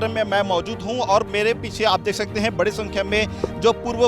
क्षेत्र में मैं मौजूद हूं और मेरे पीछे आप देख सकते हैं बड़ी संख्या में जो पूर्व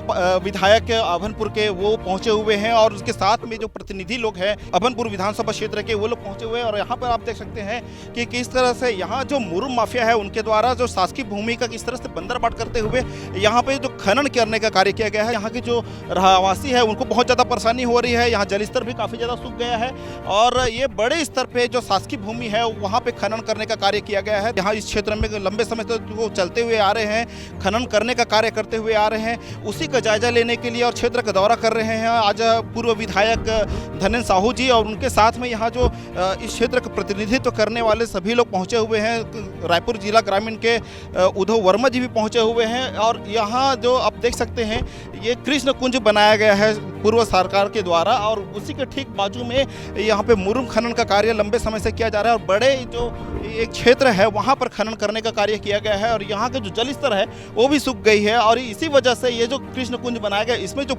विधायक अभनपुर के वो पहुंचे हुए हैं और उसके साथ में जो प्रतिनिधि लोग हैं अभनपुर विधानसभा क्षेत्र के वो लोग पहुंचे हुए हैं। और यहाँ पर आप देख सकते हैं कि किस तरह से यहाँ जो मुरुम माफिया है उनके द्वारा जो शासकीय भूमि का किस तरह से बंदरबाट करते हुए यहाँ पे जो खनन करने का कार्य किया गया है। यहाँ के जो रहवासी है उनको बहुत ज़्यादा परेशानी हो रही है। यहाँ जलस्तर भी काफ़ी ज़्यादा सूख गया है और ये बड़े स्तर पे जो शासकीय भूमि है वहाँ पे खनन करने का कार्य किया गया है। यहाँ इस क्षेत्र में लंबे समय तक वो चलते हुए आ रहे हैं, खनन करने का कार्य करते हुए आ रहे हैं। उसी का जायजा लेने के लिए और क्षेत्र का दौरा कर रहे हैं आज पूर्व विधायक धनेन्द्र साहू जी और उनके साथ में यहाँ जो इस क्षेत्र का प्रतिनिधित्व करने वाले सभी लोग पहुँचे हुए हैं। रायपुर जिला ग्रामीण के उद्धव वर्मा जी भी पहुँचे हुए हैं और यहाँ जो आप देख सकते हैं ये कृष्ण कुंज बनाया गया है पूर्व सरकार के द्वारा और उसी के ठीक बाजू में यहाँ पे मुरुम खनन का कार्य लंबे समय से किया जा रहा है और बड़े जो एक क्षेत्र है वहाँ पर खनन करने का कार्य किया गया है। और यहाँ के जो जल स्तर है वो भी सूख गई है और इसी वजह से ये जो कृष्ण कुंज बनाया गया इसमें जो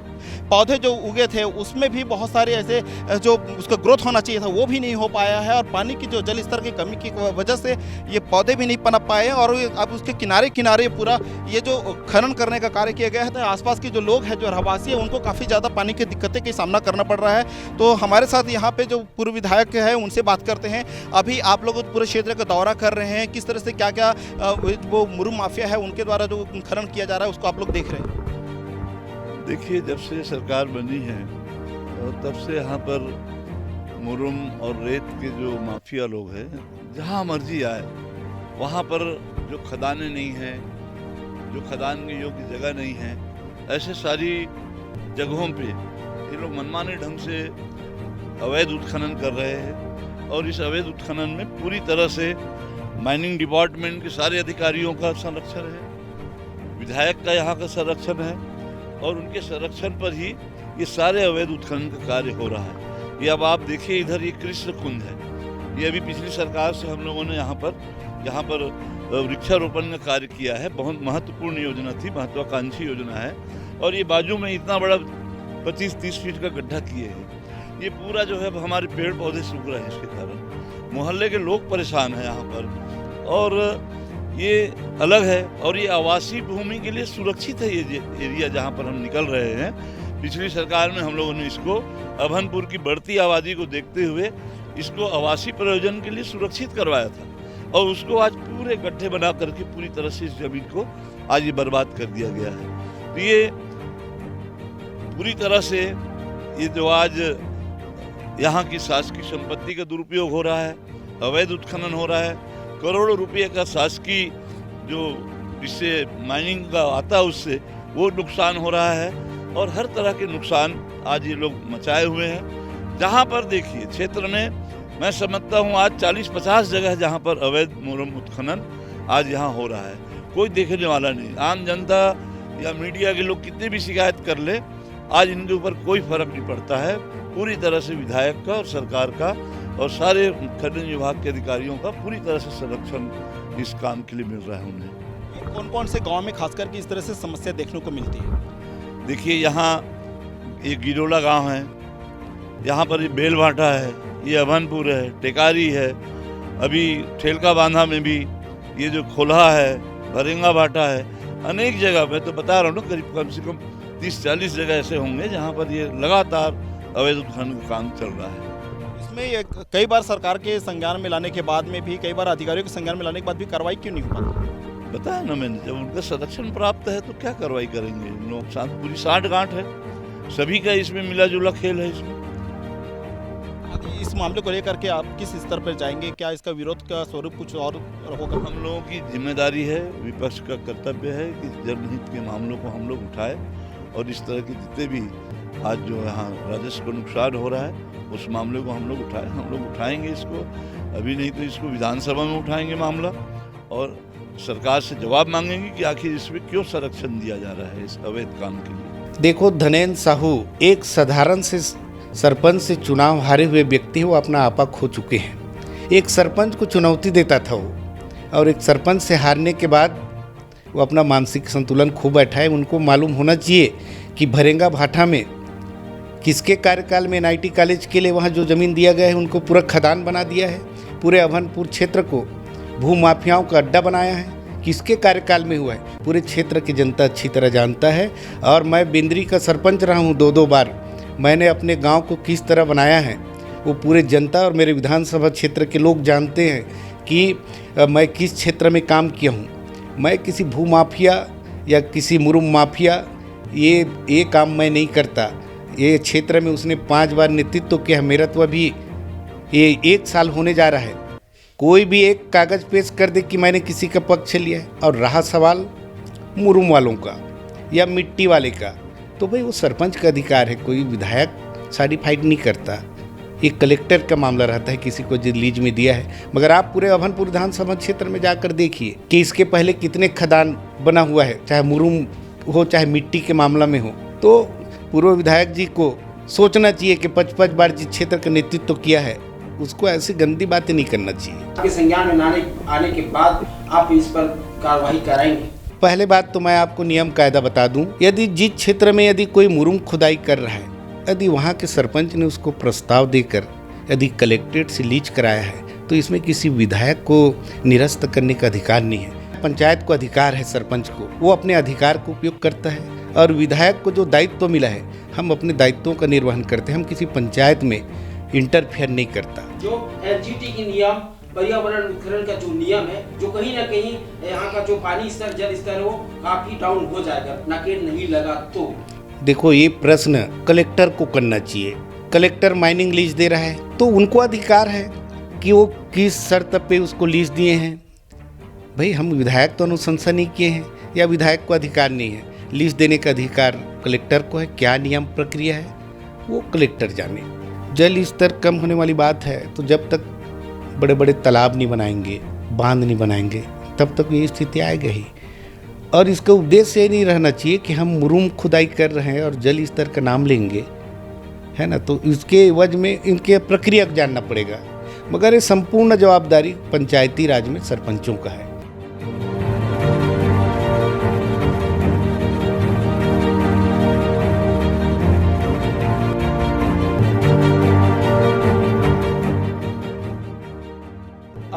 पौधे जो उगे थे उसमें भी बहुत सारे ऐसे जो उसका ग्रोथ होना चाहिए था वो भी नहीं हो पाया है। और पानी की जो जल स्तर की कमी की वजह से ये पौधे भी नहीं पनप पाए और अब उसके किनारे किनारे पूरा ये जो खनन करने का कार्य किया गया है तो आसपास के जो लोग हैं जो रहवासी है उनको काफ़ी ज़्यादा पानी की दिक्कतें का सामना करना पड़ रहा है। तो हमारे साथ यहाँ पे जो पूर्व विधायक है उनसे बात करते हैं। अभी आप लोग पूरे क्षेत्र का दौरा कर रहे हैं, किस तरह से क्या क्या वो मुरुम माफिया है उनके द्वारा जो खनन किया जा रहा है उसको आप लोग देख रहे हैं? देखिए, जब से सरकार बनी है तब से यहाँ पर मुरुम और रेत के जो माफिया लोग हैं जहाँ मर्जी आए वहाँ पर जो खदानें नहीं हैं, जो खदान के योग्य जगह नहीं है, ऐसे सारी जगहों पे ये लोग मनमाने ढंग से अवैध उत्खनन कर रहे हैं। और इस अवैध उत्खनन में पूरी तरह से माइनिंग डिपार्टमेंट के सारे अधिकारियों का संरक्षण है, विधायक का यहाँ का संरक्षण है और उनके संरक्षण पर ही ये सारे अवैध उत्खनन का कार्य हो रहा है। ये अब आप देखिए, इधर ये कृष्ण कुंज है, ये अभी पिछली सरकार से हम लोगों ने यहाँ पर वृक्षारोपण का कार्य किया है। बहुत महत्वपूर्ण योजना थी, महत्वाकांक्षी योजना है और ये बाजू में इतना बड़ा 25-30 फीट का गड्ढा किए हैं। ये पूरा जो है हमारे पेड़ पौधे सूख रहे हैं, इसके कारण मोहल्ले के लोग परेशान हैं यहाँ पर और ये अलग है। और ये आवासीय भूमि के लिए सुरक्षित है ये एरिया जहाँ पर हम निकल रहे हैं। पिछली सरकार में हम लोगों ने इसको अभनपुर की बढ़ती आबादी को देखते हुए इसको आवासीय प्रयोजन के लिए सुरक्षित करवाया था और उसको आज पूरे गड्ढे बना करके पूरी तरह से इस जमीन को आज ये बर्बाद कर दिया गया है। तो ये पूरी तरह से ये जो आज यहाँ की शासकीय संपत्ति का दुरुपयोग हो रहा है, अवैध उत्खनन हो रहा है, करोड़ों रुपए का शासकीय जो इससे माइनिंग का आता है उससे वो नुकसान हो रहा है और हर तरह के नुकसान आज ये लोग मचाए हुए हैं। जहाँ पर देखिए क्षेत्र में मैं समझता हूँ आज 40-50 जगह जहाँ पर अवैध मुरुम उत्खनन आज यहाँ हो रहा है, कोई देखने वाला नहीं। आम जनता या मीडिया के लोग कितने भी शिकायत कर ले, आज इनके ऊपर कोई फर्क नहीं पड़ता है। पूरी तरह से विधायक का और सरकार का और सारे खनन विभाग के अधिकारियों का पूरी तरह से संरक्षण इस काम के लिए मिल रहा है उन्हें। कौन कौन से गांव में खास करके इस तरह से समस्या देखने को मिलती है? देखिए, यहाँ एक गिरोला गांव है, यहाँ पर ये बेलभाटा है, ये अभनपुर है, टेकारी है, अभी ठेलका बांधा में भी ये जो खोला है, भरेंगा भाटा है, अनेक जगह मैं तो बता रहा हूँ ना, करीब कम से कम 30-40 जगह ऐसे होंगे जहाँ पर ये लगातार अवैध उत्खनन का काम चल रहा है। इसमें कई बार सरकार के संज्ञान में लाने के बाद में भी, कई बार अधिकारियों के संज्ञान में लाने के बाद भी कार्रवाई क्यों नहीं हो पाती? बताया ना मैंने, जब उनका संरक्षण प्राप्त है तो क्या कार्रवाई करेंगे। नुकसान पूरी साठ-गांठ है, सभी का इसमें मिला जुला खेल है। इसमें इस मामले को लेकर के आप किस स्तर पर जाएंगे? क्या इसका विरोध का स्वरूप कुछ और होगा? हम लोगों की जिम्मेदारी है, विपक्ष का कर्तव्य है कि जनहित के मामलों को हम लोग उठाए और इस तरह के जितने भी आज जो यहाँ राजस्व को नुकसान हो रहा है उस मामले को हम लोग उठाए। हम लोग उठाएंगे इसको, अभी नहीं तो इसको विधानसभा में उठाएंगे मामला और सरकार से जवाब मांगेंगे कि आखिर इसमें क्यों संरक्षण दिया जा रहा है इस अवैध काम के लिए। देखो, धनेन्द्र साहू एक साधारण से सरपंच से चुनाव हारे हुए व्यक्ति, वो अपना आपा खो चुके हैं। एक सरपंच को चुनौती देता था वो, और एक सरपंच से हारने के बाद वो अपना मानसिक संतुलन खो बैठा है। उनको मालूम होना चाहिए कि भरेंगा भाटा में किसके कार्यकाल में NIT कॉलेज के लिए वहाँ जो ज़मीन दिया गया है उनको पूरा खदान बना दिया है, पूरे अभनपुर क्षेत्र को भू माफियाओं का अड्डा बनाया है किसके कार्यकाल में हुआ है, पूरे क्षेत्र की जनता अच्छी तरह जानता है। और मैं बिंद्री का सरपंच रहा हूँ 2 बार। मैंने अपने गांव को किस तरह बनाया है वो पूरे जनता और मेरे विधानसभा क्षेत्र के लोग जानते हैं कि मैं किस क्षेत्र में काम किया हूँ। मैं किसी भू माफिया या किसी मुरुम माफिया ये काम मैं नहीं करता। ये क्षेत्र में उसने 5 बार नेतृत्व किया है। मेरा तो अभी ये 1 साल होने जा रहा है। कोई भी एक कागज़ पेश कर दे कि मैंने किसी का पक्ष लिया है। और रहा सवाल मुरुम वालों का या मिट्टी वाले का, तो भाई वो सरपंच का अधिकार है, कोई विधायक सर्टिफाइड नहीं करता। एक कलेक्टर का मामला रहता है, किसी को लीज में दिया है। मगर आप पूरे अभनपुर विधानसभा क्षेत्र में जाकर देखिए कि इसके पहले कितने खदान बना हुआ है, चाहे मुरुम हो चाहे मिट्टी के मामला में हो। तो पूर्व विधायक जी को सोचना चाहिए कि 5 बार जिस क्षेत्र का नेतृत्व किया है उसको ऐसी गंदी बातें नहीं करना चाहिए। आपके संज्ञान में आने के बाद आप इस पर कार्रवाई कराएंगे? पहले बात तो मैं आपको नियम कायदा बता दूं, यदि जिस क्षेत्र में यदि कोई मुरुम खुदाई कर रहा है, यदि वहाँ के सरपंच ने उसको प्रस्ताव देकर यदि कलेक्ट्रेट से लीज कराया है, तो इसमें किसी विधायक को निरस्त करने का अधिकार नहीं है। पंचायत को अधिकार है, सरपंच को, वो अपने अधिकार को उपयोग करता है। और विधायक को जो दायित्व मिला है, हम अपने दायित्वों का निर्वहन करते हैं। हम किसी पंचायत में इंटरफेयर नहीं करता। जो एनजीटी के नियम, पर्यावरण उपकरण का जो नियम है, जो कहीं ना कहीं यहाँ का जो पानी स्तर, जल स्तर वो काफी डाउन हो जाएगा, नाकेट नहीं लगा तो। देखो, ये प्रश्न कलेक्टर को करना चाहिए। कलेक्टर माइनिंग लीज दे रहा है तो उनको अधिकार है कि वो किस शर्त पे उसको लीज दिए हैं। भाई हम विधायक तो अनुशंसा नहीं किए हैं, या विधायक को अधिकार नहीं है। लीज देने का अधिकार कलेक्टर को है। क्या नियम प्रक्रिया है वो कलेक्टर जाने। जल स्तर कम होने वाली बात है, तो जब तक बड़े बड़े तालाब नहीं बनाएंगे, बांध नहीं बनाएंगे, तब तक ये स्थिति आएगा ही। और इसका उद्देश्य ये नहीं रहना चाहिए कि हम मुरुम खुदाई कर रहे हैं और जल स्तर का नाम लेंगे, है ना। तो इसके एवज में इनके प्रक्रिया को जानना पड़ेगा। मगर ये संपूर्ण जवाबदारी पंचायती राज में सरपंचों का है।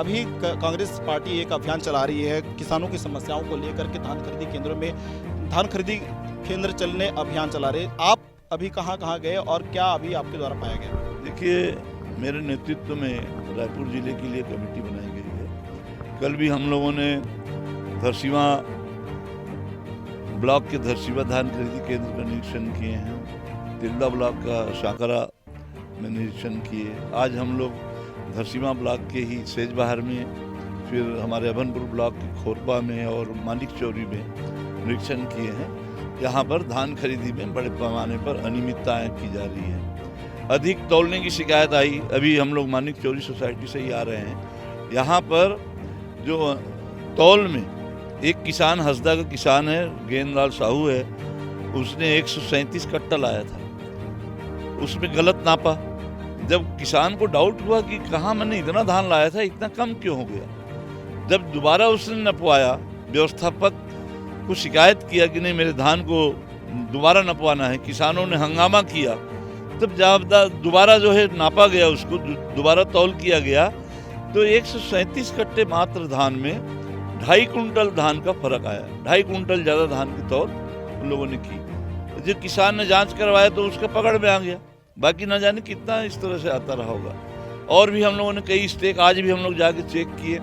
अभी कांग्रेस पार्टी एक अभियान चला रही है किसानों की समस्याओं को लेकर के। धान खरीदी केंद्रों में धान खरीदी केंद्र चलने अभियान चला रहे। आप अभी कहाँ गए और क्या अभी आपके द्वारा पाया गया? देखिए, मेरे नेतृत्व में रायपुर जिले के लिए कमेटी बनाई गई है। कल भी हम लोगों ने धरसीवा ब्लॉक के धरसीवा धान खरीदी केंद्र का निरीक्षण किए हैं। तिल्दा ब्लॉक का शाकरा में निरीक्षण किए। आज हम लोग धरसीवा ब्लॉक के ही सेजबहार में, फिर हमारे अभनपुर ब्लॉक के खोरपा में और मानिक चौरी में निरीक्षण किए हैं। यहाँ पर धान खरीदी में बड़े पैमाने पर अनियमितताएं की जा रही है। अधिक तौलने की शिकायत आई। अभी हम लोग मानिक चौरी सोसाइटी से ही आ रहे हैं। यहाँ पर जो तौल में एक किसान, हसदा का किसान है, गेंदलाल साहू है, उसने 137 कट्टा लाया था, उसमें गलत नापा। जब किसान को डाउट हुआ कि कहाँ मैंने इतना धान लाया था, इतना कम क्यों हो गया, जब दोबारा उसने नपवाया, व्यवस्थापक को शिकायत किया कि नहीं मेरे धान को दोबारा नपवाना है, किसानों ने हंगामा किया, तब जब दोबारा जो है नापा गया, उसको दोबारा तौल किया गया, तो 137 कट्टे मात्र धान में 2.5 कुंटल धान का फर्क आया। 2.5 कुंटल ज़्यादा धान की तौल उन लोगों ने की। जब किसान ने जांच करवाया तो उसका पकड़ में आ गया। बाकी न जाने कितना इस तरह से आता रहा होगा। और भी हम लोगों ने कई स्टेक आज भी हम लोग जाके चेक किए,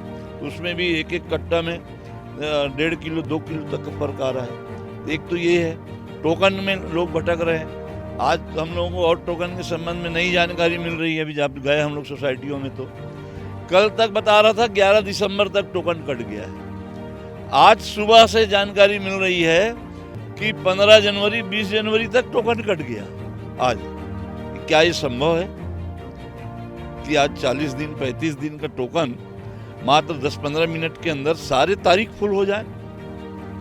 उसमें भी एक कट्टा में 1.5 किलो 2 किलो तक का फर्क आ रहा है। एक तो ये है, टोकन में लोग भटक रहे हैं। आज हम लोगों को और टोकन के संबंध में नई जानकारी मिल रही है। अभी जब गए हम लोग सोसाइटियों में, तो कल तक बता रहा था 11 दिसंबर तक टोकन कट गया है। आज सुबह से जानकारी मिल रही है कि 15 जनवरी 20 जनवरी तक टोकन कट गया। आज क्या ये संभव है कि आज 40 दिन 35 दिन का टोकन मात्र 10-15 मिनट के अंदर सारे तारीख फुल हो जाए?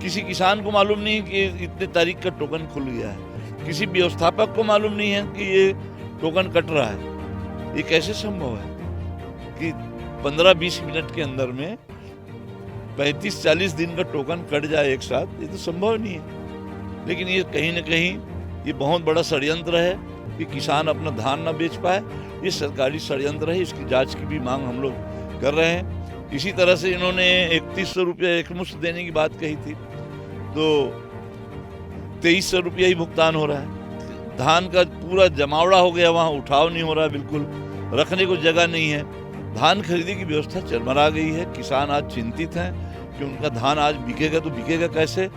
किसी किसान को मालूम नहीं कि इतने तारीख का टोकन खुल गया है, किसी व्यवस्थापक को मालूम नहीं है कि ये टोकन कट रहा है। ये कैसे संभव है कि 15-20 मिनट के अंदर में 35-40 दिन का टोकन कट जाए एक साथ? ये तो संभव नहीं है। लेकिन ये कहीं ना कहीं ये बहुत बड़ा षड्यंत्र है कि किसान अपना धान ना बेच पाए। ये सरकारी षड्यंत्र है, इसकी जांच की भी मांग हम लोग कर रहे हैं। इसी तरह से इन्होंने 3100 रुपये एकमुश्त देने की बात कही थी, तो 2300 रुपया ही भुगतान हो रहा है। धान का पूरा जमावड़ा हो गया, वहाँ उठाव नहीं हो रहा, बिल्कुल रखने को जगह नहीं है। धान खरीदी की व्यवस्था चरमरा गई है। किसान आज चिंतित हैं कि उनका धान आज बिकेगा तो बिकेगा कैसे।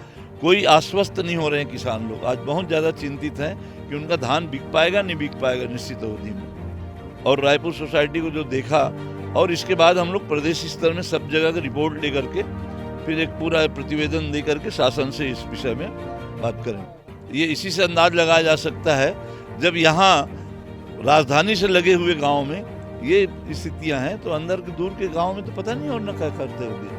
कोई आश्वस्त नहीं हो रहे हैं किसान लोग, आज बहुत ज़्यादा चिंतित हैं कि उनका धान बिक पाएगा नहीं बिक पाएगा निश्चित अवधि में। और रायपुर सोसाइटी को जो देखा, और इसके बाद हम लोग प्रदेश स्तर में सब जगह का रिपोर्ट लेकर के फिर एक पूरा प्रतिवेदन दे करके शासन से इस विषय में बात करें। ये इसी से अंदाज लगाया जा सकता है, जब यहाँ राजधानी से लगे हुए गाँव में ये स्थितियाँ हैं तो अंदर के दूर के गाँव में तो पता नहीं और न क्या करते होंगे।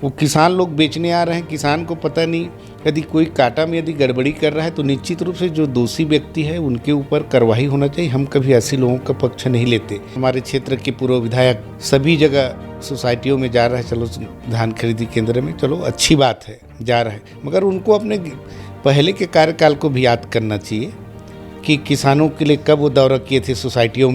वो किसान लोग बेचने आ रहे हैं, किसान को पता नहीं, यदि कोई काटा में यदि गड़बड़ी कर रहा है तो निश्चित रूप से जो दोषी व्यक्ति है उनके ऊपर कार्रवाई होना चाहिए। हम कभी ऐसे लोगों का पक्ष नहीं लेते। हमारे क्षेत्र के पूर्व विधायक सभी जगह सोसाइटियों में जा रहा है, चलो धान खरीदी केंद्र में, चलो अच्छी बात है जा रहा है, मगर उनको अपने पहले के कार्यकाल को भी याद करना चाहिए कि किसानों के लिए कब वो दौरा किए थे सोसाइटियों